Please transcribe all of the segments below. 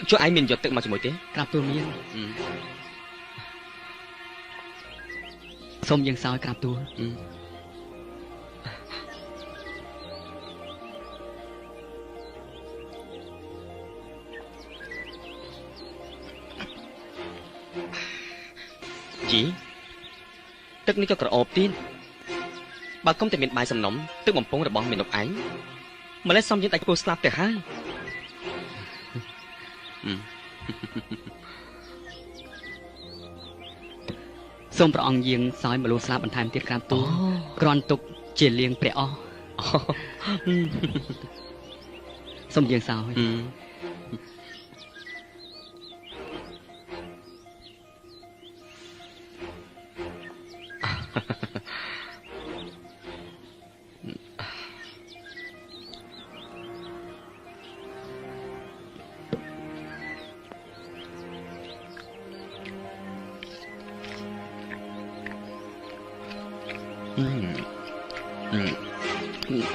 Chú ai mình giọt tự mà chỉ một tiếng. Cặp tôi miên. Xôm dân sao cặp tôi. Gì? Tức ní cho cờ ộp tin. Bà không thể miền bài sầm nóng, tức bỏng phông rồi bỏng miền độc ánh. Mà lấy xong những tay cô slap từ hai. Xôm bà ông dương sói mà luôn slap bằng time tiết cặp tôi. Còn tục chỉ liêng bẻ o. Xôm dương sao ấy.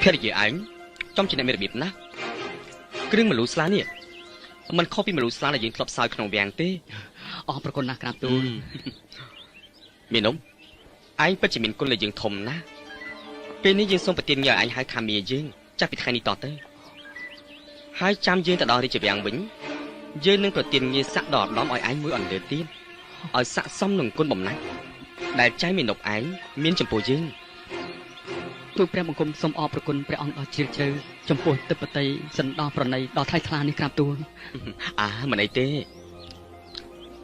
Thế là gì anh? Trong chuyện này mình biết nè. Cái đừng mà lũ xá nè. Mình không biết mà lũ xá là những club sao trong vàng tê. Bà con nạc cặp tôi. Mình đúng. Anh bắt chỉ mình con là những thùng nè. Bênนี้យើងសូមប្រទានញើអញហៅខាមីយើងចាស់ពីថ្ងៃនេះតទៅហើយចាំយើងទៅដល់រាជវាំងវិញយើងនឹងប្រទានញើសាក់ដល់ឧត្តមឲ្យឯងមួយអន្លើទៀតឲ្យស័ក្តិសមនឹងគុណបំណាច់ដែលចៃមាននុកឯងមានចំពោះយើងទូលព្រះបង្គំសូមអរព្រគុណព្រះអង្គដ៏ជ្រាលជ្រៅចំពោះទឹកបតីសន្តោសប្រណីដ៏ថ្លៃថ្លានេះក្រាបទូលមិនអីទេ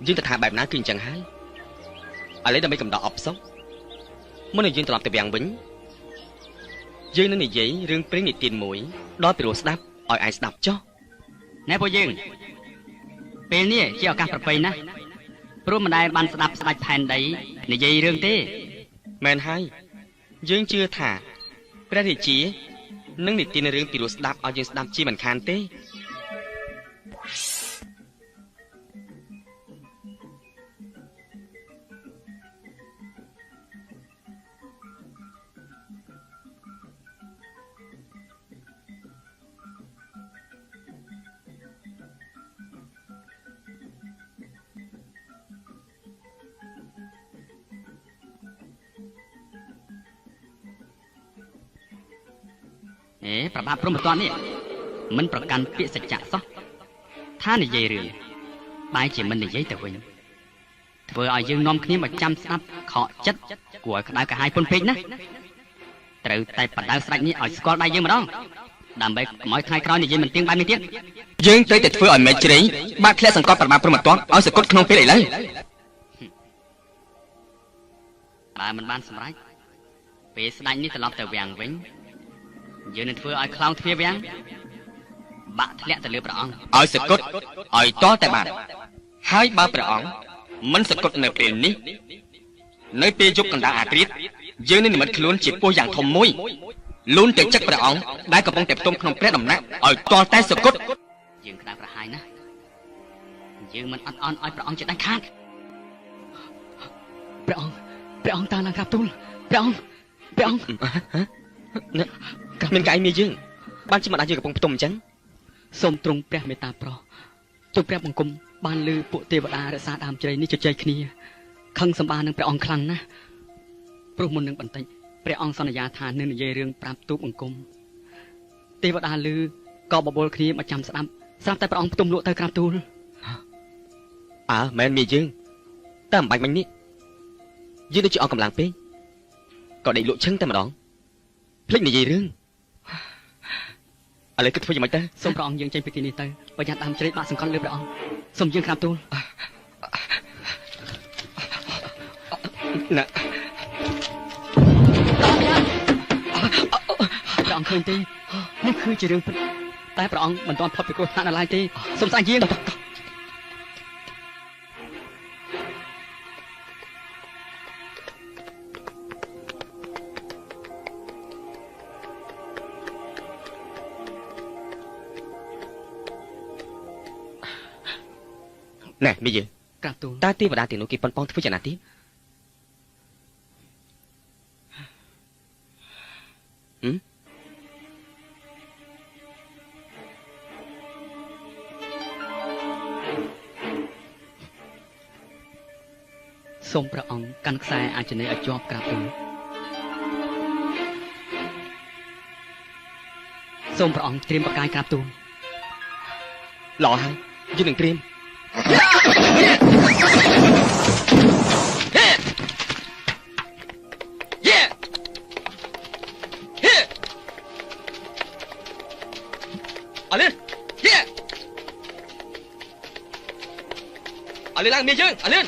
យើងទៅថាបែបណាគឺអញ្ចឹងហើយឥឡូវដើម្បីកំដរអបសុខមុននឹងយើងត្រឡប់ទៅវាំងវិញយើងនឹងនិយាយរឿងព្រេងនិទានមួយដល់ពីរោះស្ដាប់ឲ្យឯងស្ដាប់ចុះណែពួកយើងពេលនេះជាឱកាសប្រពៃណាស់ព្រោះមិនដែលបានស្ដាប់ស្ដេចផែនដីនិយាយរឿងទេមែនហើយយើងជឿថាព្រះរាជានឹងនិទានរឿងពីរោះស្ដាប់ឲ្យយើងស្ដាប់ជាមិនខានទេប្របាទព្រមតននេះមិនប្រកាន់ពាក្យសច្ចៈសោះថានិយាយរឿងបែរជាមិននិយាយទៅវិញធ្វើឲ្យយើងនាំគ្នាមកចាំស្ដាប់ខកចិត្តគួរឲ្យក្តៅកាហាយពុនពេកណាត្រូវតែបដៅស្ដេចនេះឲ្យស្គាល់ដៃយើងម្ដងដើម្បីកុំឲ្យថ្ងៃក្រោយនិយាយមិនទៀងបែបនេះទៀតយើងត្រូវតែធ្វើឲ្យមេជ្រៃបាក់ធ្លាក់សង្កត់ប្របាទព្រមតនឲ្យសកត់ក្នុងពេលឥឡូវបើមិនបានសម្រេចពេលស្ដេចនេះត្រឡប់ទៅវាំងវិញយើងនឹងធ្វើឲ្យខ្លោងទ្វារវាំងបាក់ធ្លាក់ទៅលើព្រះអង្គឲ្យសកត់ឲ្យតតែបានហើយបើព្រះអង្គមិនសកត់នៅពេលនេះនៅពេលយប់កណ្ដាលអាត្រិតយើងនឹងនិមិត្តខ្លួនជាពស់យ៉ាងធំមួយលូនទៅចឹកព្រះអង្គដែលកំពុងតែផ្ទុំក្នុងព្រះដំណាក់ឲ្យតតែសកត់យើងក្តៅប្រហាយណាស់យើងមិនអត់អន់ឲ្យព្រះអង្គជាដាច់ខាតព្រះអង្គតាឡើងក្រាបទូលព្រះអង្គមានកែមីយើងបានជាមិនអាចយើងកំពុងផ្ទុំអញ្ចឹងសូមទ្រង់ព្រះមេត្តាប្រោសទូលព្រះបង្គំបានលើពួកទេវតារក្សាដើមជ្រៃនេះជជែកគ្នាខឹងសម្បានឹងព្រះអង្គខ្លាំងណាស់ព្រោះមុននឹងបន្តិចព្រះអង្គសន្យាថានឹងនិយាយរឿងប្រាប់ទូលបង្គំទេវតាលើក៏បបួលគ្នាមកចាំស្ដាប់ស្រាប់តែព្រះអង្គផ្ទុំលក់ទៅក្រាបទូលមែនមីយើងតែអំបញ្ញមិញនេះយើងដូចជាអស់កម្លាំងពេកក៏ដេកលក់ឈឹងតែម្ដងភ្លេចនិយាយរឿងឥឡូវគិតធ្វើយ៉ាងម៉េចទៅសូមព្រះអង្គយើងចេញពីទីនេះទៅបញ្ញាដើមជ្រៃបាក់សង្កត់លើព្រះអង្គសូមយើងក្រាបទូលណាព្រះអង្គឃើញទេនេះគឺជារឿងពិតតែព្រះអង្គមិនទាន់ផុតពីគ្រោះថ្នាក់នៅឡើយទេសូមស្ដេចយើងណែមីយើងក្រាបទូលតើទេវតាទាំងនោះគេប៉ុនប៉ងធ្វើយ៉ាងណាទៀត សូមព្រះអង្គកាន់ខ្សែអញ្ជនេយឲ្យជាប់ក្រាបទូលសូមព្រះអង្គត្រៀមបកាយក្រាបទូលល្អហើយយើងនឹងត្រៀមអលឿនអលឿនឡើងមានយើងអលឿន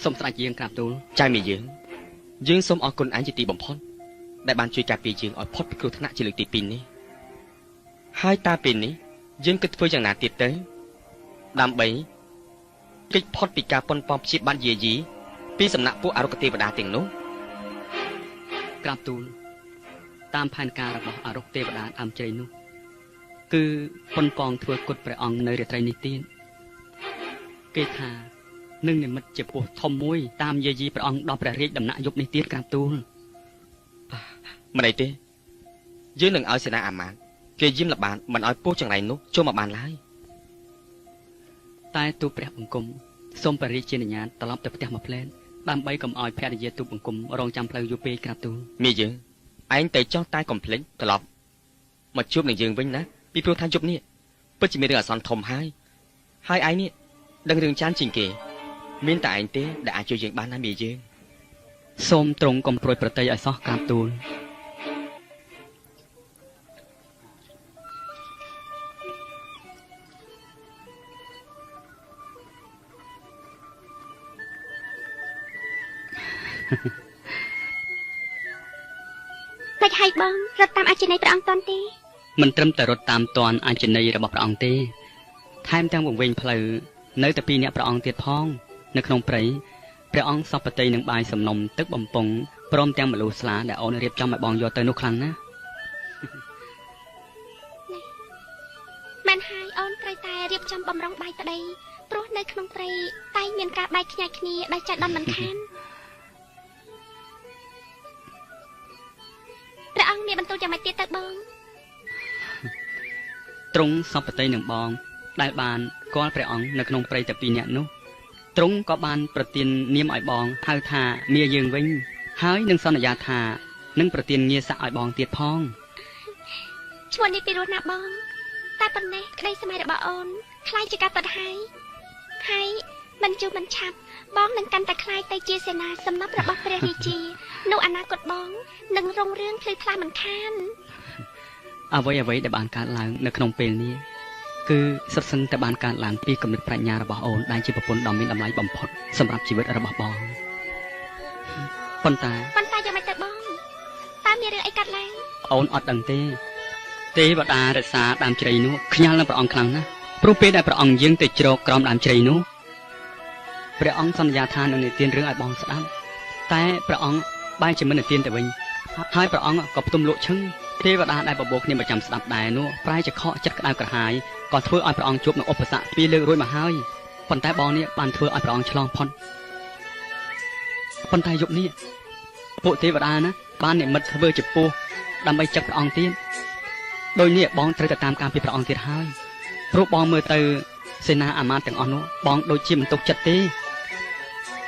សូមស្ដេចយាងក្រាបទូលចៅមានយើងសូមអរគុណអញជាទីបំផុតដែលបានជួយការពារយើងឲ្យផុតពីគ្រោះថ្នាក់ជាលើកទី2នេះហើយតាពេលនេះយើងគិតធ្វើយ៉ាងណាទៀតទៅដើម្បីគេចផុតពីការប៉ុនប៉ងព្យាបាទយាយីពីសំណាក់ពួកអរុក្ខទេវតាទាំងនោះក្រាបទូលតាមផែនការរបស់អរុក្ខទេវតាដើមជ្រៃនោះគឺប៉ុនប៉ងធ្វើគុតព្រះអង្គនៅរាត្រីនេះទៀតគេថានឹងនិមិត្តជាពោះធំមួយតាមយាយីព្រះអង្គដល់ព្រះរាជដំណាក់យប់នេះទៀតក្រាបទូលមិនអីទេយើងនឹងឲ្យសេនាអាមាត្យគេយាមល្បានមិនឲ្យពោះចង្រៃនោះចូលមកបានឡើយតែទូព្រះបង្គំសូមព្រះរាជានុញ្ញាតត្រឡប់ទៅផ្ទះមកផ្លែនដើម្បីកុំឲ្យភរិយាទូបង្គំរងចាំផ្លូវយូរពេកក្រាបទូលមីយើងឯងទៅចោះតែកុំភ្លេចត្រឡប់មកជួបនឹងយើងវិញណាពីព្រោះថាយប់នេះពិតជាមានរឿងអាសន្នធំហើយឯងនេះដឹងរឿងចានជាងគេមានតែឯងទេដែលអាចជួយយើងបានណាមីយើងសូមទ្រង់កុំព្រួយប្រតិយឲ្យសោះក្រាបទូលមិនហើយបងរត់តាមអញ្ជនេយព្រះអង្គតាន់ទេមិនត្រឹមតែរត់តាមតាន់អញ្ជនេយរបស់ព្រះអង្គទេថែមទាំងវង្វេងផ្លូវនៅតែពីរអ្នកព្រះអង្គទៀតផងនៅក្នុងព្រៃព្រះអង្គសពតិនឹងបាយសំណុំទឹកបំពង់ព្រមទាំងមលូស្លាដែលអូនរៀបចំឲ្យបងយកទៅនោះខ្លាំងណាស់មែនហើយអូនត្រូវតែរៀបចំបំរុងបាយប្តីព្រោះនៅក្នុងព្រៃតែងមានការបែកខ្ញែកគ្នាដោយចៃដន្យមិនខានព្រះអង្គមានបន្ទូលយ៉ាងម៉េចទៀតទៅបងទ្រង់សពតិនឹងបងដែលបានគាល់ព្រះអង្គនៅក្នុងព្រៃតែពីរនាក់នោះទ្រង់ក៏បានប្រទាននាមឲ្យបងហៅថាមាយើងវិញហើយនឹងសន្យាថានឹងប្រទានងារស័ក្តិឲ្យបងទៀតផងឈ្មោះនេះពីរោះណាបងតែប៉ុណ្ណេះក្តីសម័យរបស់អូនខ្លាយជាការពិតហើយមិនជូរមិនឆាប់បងនឹងកាន់តែខ្លាយទៅជាសេនាសំណប់របស់ព្រះរាជានោះអនាគតបងនឹងរុងរឿងភ្លឺថ្លាមិនខានអ្វីដែលបានកើតឡើងនៅក្នុងពេលនេះគឺសុទ្ធសឹងតែបានកើតឡើងពីគំនិតប្រាជ្ញារបស់អូនដែលជាប្រពន្ធដ៏មានតម្លៃបំផុតសម្រាប់ជីវិតរបស់បងប៉ុន្តែយ៉ាងម៉េចទៅបងតើមានរឿងអីកើតឡើងអូនអត់ដឹងទេវតារក្សាដើមជ្រៃនោះខ្ញាល់នឹងព្រះអង្គខ្លាំងណាស់ព្រោះពេលដែលព្រះអង្គយាងទៅជ្រកក្រោមដើមជ្រៃនោះព្រះអង្គសន្យាថានឹងនិទានរឿងឲ្យបងស្ដាប់តែព្រះអង្គបែរជាមិននិទានទៅវិញហើយព្រះអង្គក៏ផ្ទុំលក់ឈឹងទេវតាដែលបបោគ្នាប្រចាំស្ដាប់ដែរនោះប្រែជាខកចិត្តក្តៅក្រហាយក៏ធ្វើឲ្យព្រះអង្គជួបនឹងឧបសគ្គពីរលើករួចមកហើយប៉ុន្តែបងនេះបានធ្វើឲ្យព្រះអង្គឆ្លងផុតប៉ុន្តែយប់នេះពួកទេវតាណាបាននិមិត្តធ្វើជាពោះដើម្បីចឹកព្រះអង្គទៀតដោយនេះបងត្រូវតែតាមការពីព្រះអង្គទៀតហើយព្រោះបងមើលទៅសេនាអាមាត្យទាំងអស់នោះបងដូចជាមិនទុកចិត្តទេ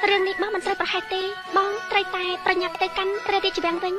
រឿងនេះបងមិនត្រូវប្រហែលទេបងត្រូវតែប្រញាប់ទៅកាន់ព្រះរាជវាំងវិញ